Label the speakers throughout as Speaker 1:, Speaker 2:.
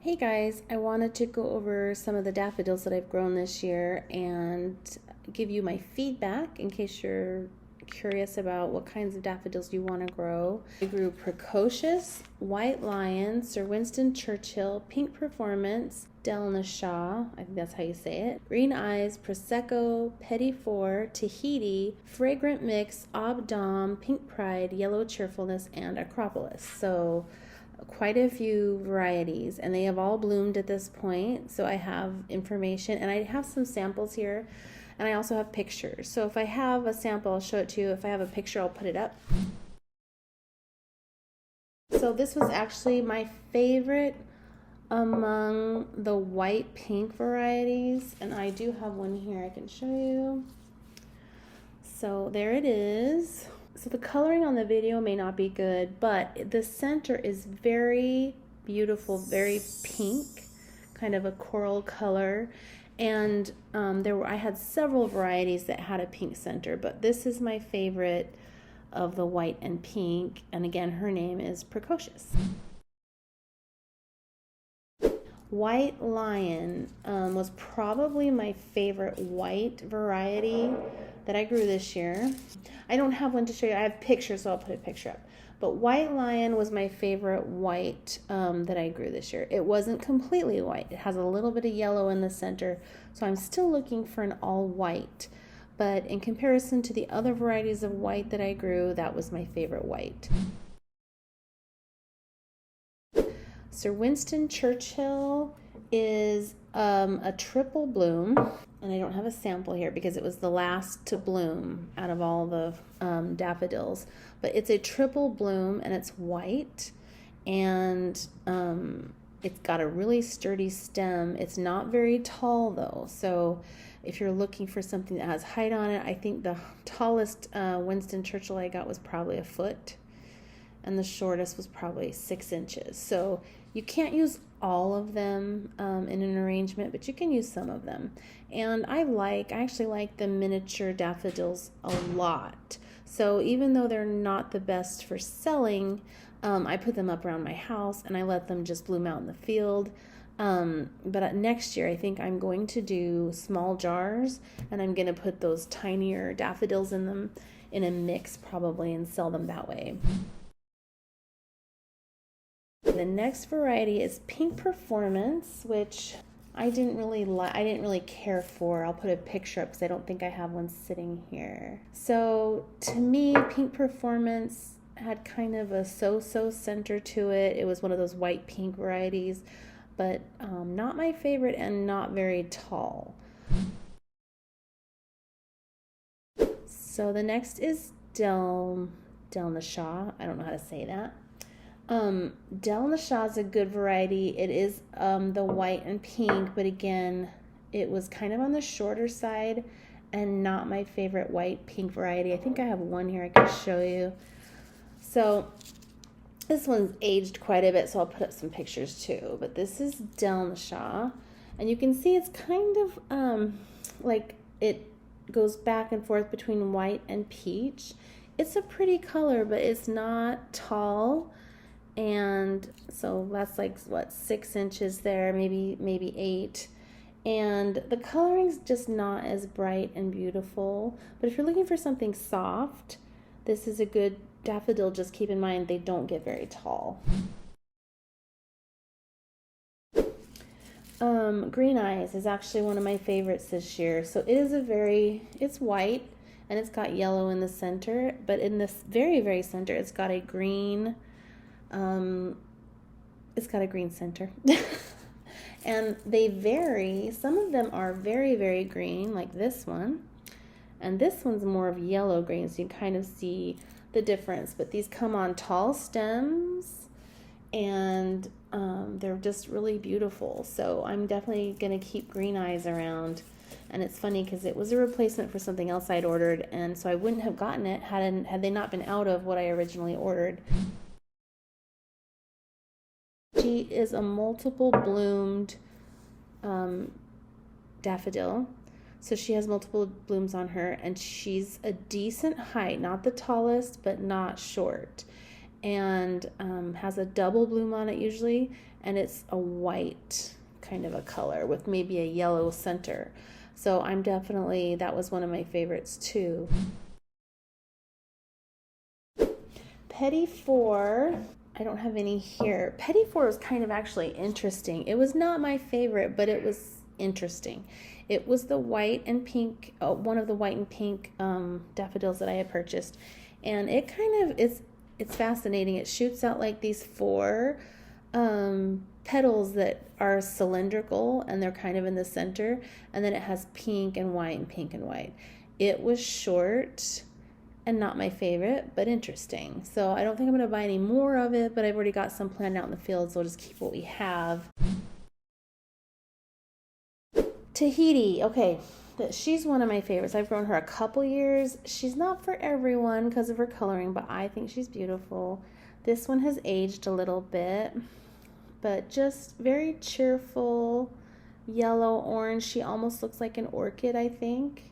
Speaker 1: Hey guys, I wanted to go over some of the daffodils that I've grown this year and give you my feedback in case you're curious about what kinds of daffodils you want to grow. I grew Precocious, White Lion, Sir Winston Churchill, Pink Performance, Delna Shaw, I think that's how you say it, Green Eyes, Prosecco, Petit Four, Tahiti, Fragrant Mix, Obdom, Pink Pride, Yellow Cheerfulness, and Acropolis. So quite a few varieties, and they have all bloomed at this point. So I have information, and I have some samples here, and I also have pictures. So if I have a sample, I'll show it to you. If I have a picture, I'll put it up. So this was actually my favorite among the white pink varieties, and I do have one here I can show you. So there it is. So the coloring on the video may not be good, but the center is very beautiful, very pink, kind of a coral color. And I had several varieties that had a pink center, but this is my favorite of the white and pink. And again, her name is Precocious. White Lion was probably my favorite white variety that I grew this year. I don't have one to show you. I have pictures, so I'll put a picture up. But White Lion was my favorite white that I grew this year. It wasn't completely white. It has a little bit of yellow in the center, so I'm still looking for an all white. But in comparison to the other varieties of white that I grew, that was my favorite white. Sir Winston Churchill is a triple bloom, and I don't have a sample here because it was the last to bloom out of all the daffodils, but it's a triple bloom and it's white, and it's got a really sturdy stem. It's not very tall though, so if you're looking for something that has height on it, I think the tallest Winston Churchill I got was probably a foot, and the shortest was probably 6 inches. So you can't use all of them in an arrangement, but you can use some of them. And I actually like the miniature daffodils a lot. So even though they're not the best for selling, I put them up around my house and I let them just bloom out in the field. But next year I think I'm going to do small jars, and I'm going to put those tinier daffodils in them in a mix probably and sell them that way. The next variety is Pink Performance, which I didn't really care for. I'll put a picture up because I don't think I have one sitting here. So to me, Pink Performance had kind of a so-so center to it. It was one of those white pink varieties, but not my favorite and not very tall. So the next is Delna Shaw. I don't know how to say that. Delna Shaw is a good variety. It is the white and pink, but again, it was kind of on the shorter side and not my favorite white pink variety. I think I have one here I can show you. So this one's aged quite a bit, so I'll put up some pictures too. But this is Delna Shaw, and you can see it's kind of like it goes back and forth between white and peach. It's a pretty color, but it's not tall. And so that's like what, 6 inches there, maybe 8. And the coloring's just not as bright and beautiful. But if you're looking for something soft, this is a good daffodil. Just keep in mind they don't get very tall. Green Eyes is actually one of my favorites this year. So it is it's white and it's got yellow in the center, but in this very, very center, it's got a green center. And they vary. Some of them are very, very green, like this one, and this one's more of yellow green, so you kind of see the difference. But these come on tall stems, and they're just really beautiful. So I'm definitely gonna keep Green Eyes around. And it's funny because it was a replacement for something else I'd ordered, and so I wouldn't have gotten it had they not been out of what I originally ordered. She is a multiple bloomed daffodil. So she has multiple blooms on her, and she's a decent height, not the tallest, but not short. and has a double bloom on it usually, and it's a white kind of a color with maybe a yellow center. So that was one of my favorites too. Petit Four, I don't have any here. Petit Four was kind of actually interesting. It was not my favorite, but it was interesting. It was the white and pink, one of the white and pink daffodils that I had purchased, and it kind of it's fascinating. It shoots out like these four petals that are cylindrical, and they're kind of in the center, and then it has pink and white and pink and white. It was short and not my favorite, but interesting. So I don't think I'm going to buy any more of it, but I've already got some planned out in the field, so we'll just keep what we have. Tahiti, okay, she's one of my favorites. I've grown her a couple years. She's not for everyone because of her coloring, but I think she's beautiful. This one has aged a little bit, but just very cheerful, yellow, orange. She almost looks like an orchid, I think.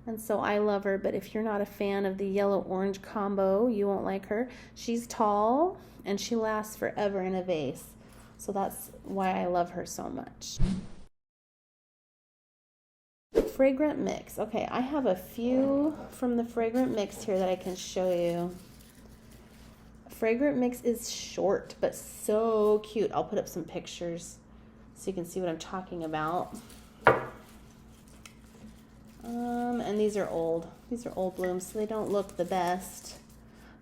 Speaker 1: And so I love her, but if you're not a fan of the yellow-orange combo, you won't like her. She's tall, and she lasts forever in a vase. So that's why I love her so much. Fragrant Mix. Okay, I have a few from the Fragrant Mix here that I can show you. Fragrant Mix is short, but so cute. I'll put up some pictures so you can see what I'm talking about. And these are old. These are old blooms, so they don't look the best.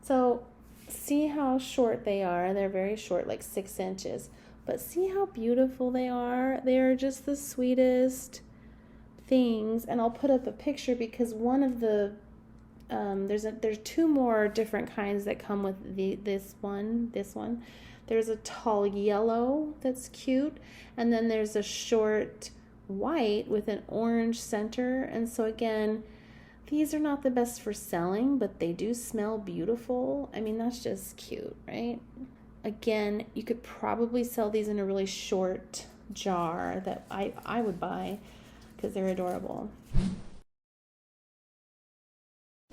Speaker 1: So see how short they are. They're very short, like 6 inches. But see how beautiful they are. They are just the sweetest things. And I'll put up a picture because one of the there's two more different kinds that come with this one. There's a tall yellow that's cute, and then there's a short white with an orange center. And so again, these are not the best for selling, but they do smell beautiful. I mean, that's just cute, right? Again, you could probably sell these in a really short jar that I would buy because they're adorable.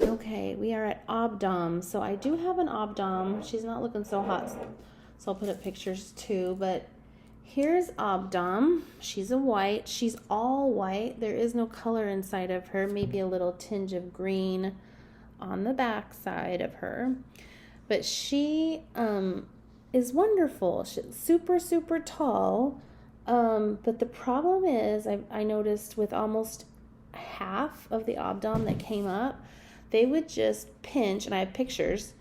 Speaker 1: Okay, we are at Obdom. So I do have an Obdom. She's not looking so hot, so I'll put up pictures too, but here's Obdom. She's a white. She's all white. There is no color inside of her. Maybe a little tinge of green on the back side of her. But she is wonderful. She's super, super tall. But the problem is, I noticed with almost half of the Obdom that came up, they would just pinch, and I have pictures.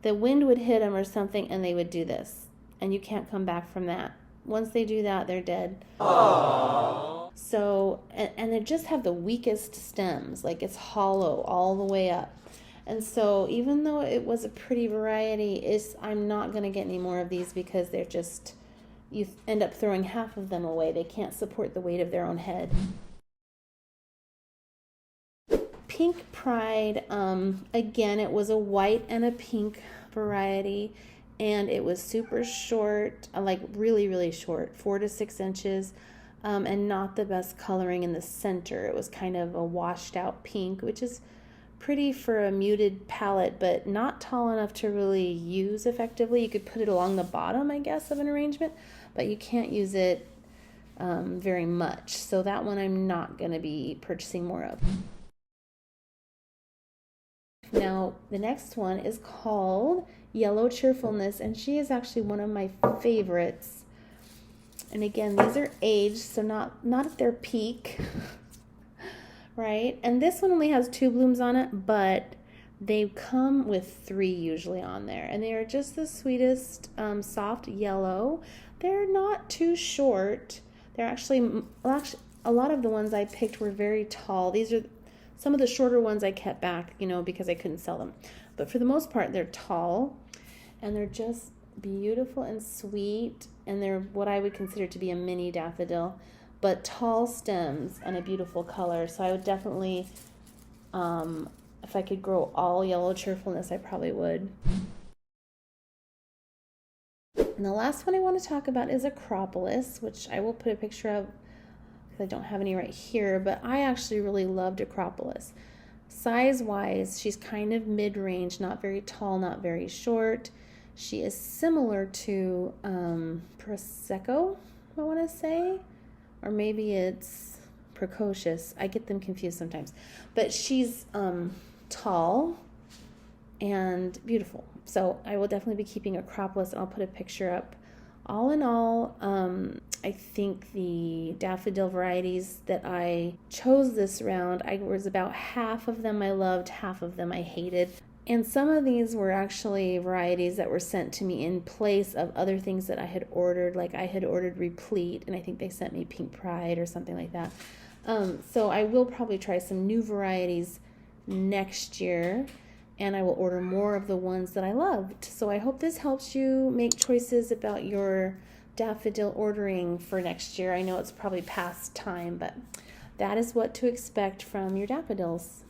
Speaker 1: The wind would hit them or something, and they would do this. And you can't come back from that. Once they do that, they're dead. Aww. So, and they just have the weakest stems. Like, it's hollow all the way up. And so, even though it was a pretty variety, I'm not going to get any more of these because they're just, you end up throwing half of them away. They can't support the weight of their own head. Pink Pride, again, it was a white and a pink variety. And it was super short, like really, really short, 4 to 6 inches, and not the best coloring in the center. It was kind of a washed out pink, which is pretty for a muted palette, but not tall enough to really use effectively. You could put it along the bottom, I guess, of an arrangement, but you can't use it very much. So that one I'm not going to be purchasing more of. Now, the next one is called Yellow Cheerfulness, and she is actually one of my favorites. And again, these are aged, so not at their peak, right? And this one only has 2 blooms on it, but they come with 3 usually on there. And they are just the sweetest, soft yellow. They're not too short. They're actually, a lot of the ones I picked were very tall. These are some of the shorter ones I kept back, because I couldn't sell them. But for the most part, they're tall, and they're just beautiful and sweet, and they're what I would consider to be a mini daffodil, but tall stems and a beautiful color. So I would definitely, if I could grow all Yellow Cheerfulness, I probably would. And the last one I want to talk about is Acropolis, which I will put a picture of because I don't have any right here, but I actually really loved Acropolis. Size-wise, she's kind of mid-range, not very tall, not very short. She is similar to Prosecco, I want to say, or maybe it's Precocious. I get them confused sometimes. But she's tall and beautiful. So I will definitely be keeping a crop list, and I'll put a picture up. All in all, I think the daffodil varieties that I chose this round, I was about half of them I loved, half of them I hated. And some of these were actually varieties that were sent to me in place of other things that I had ordered. Like I had ordered Replete, and I think they sent me Pink Pride or something like that. So I will probably try some new varieties next year, and I will order more of the ones that I loved. So I hope this helps you make choices about your daffodil ordering for next year. I know it's probably past time, but that is what to expect from your daffodils.